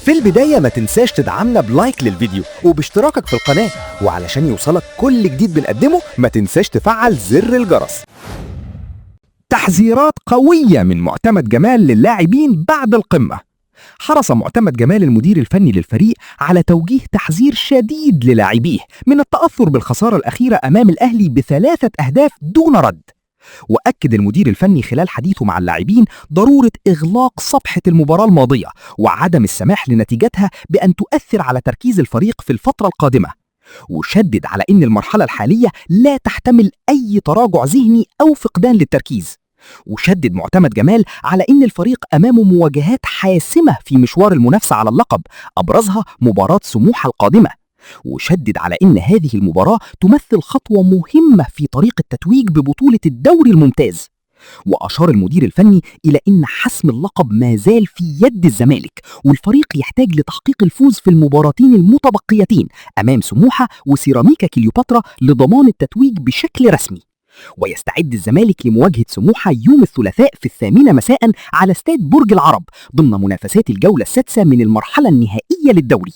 في البداية ما تنساش تدعمنا بلايك للفيديو وباشتراكك في القناة، وعلشان يوصلك كل جديد بنقدمه ما تنساش تفعل زر الجرس. تحذيرات قوية من معتمد جمال للاعبين بعد القمة. حرص معتمد جمال المدير الفني للفريق على توجيه تحذير شديد للاعبيه من التأثر بالخسارة الأخيرة أمام الأهلي ب3 أهداف دون رد. وأكد المدير الفني خلال حديثه مع اللاعبين ضرورة إغلاق صفحة المباراة الماضية وعدم السماح لنتيجتها بأن تؤثر على تركيز الفريق في الفترة القادمة، وشدد على أن المرحلة الحالية لا تحتمل أي تراجع ذهني أو فقدان للتركيز. وشدد معتمد جمال على أن الفريق أمامه مواجهات حاسمة في مشوار المنافسة على اللقب، أبرزها مباراة سموحة القادمة. وشدد على أن هذه المباراة تمثل خطوة مهمة في طريق التتويج ببطولة الدوري الممتاز. وأشار المدير الفني إلى أن حسم اللقب ما زال في يد الزمالك، والفريق يحتاج لتحقيق الفوز في المباراتين المتبقيتين أمام سموحة وسيراميكا كليوباترا لضمان التتويج بشكل رسمي. ويستعد الزمالك لمواجهة سموحة يوم الثلاثاء في 8 مساء على استاد برج العرب ضمن منافسات الجولة السادسة من المرحلة النهائية للدوري.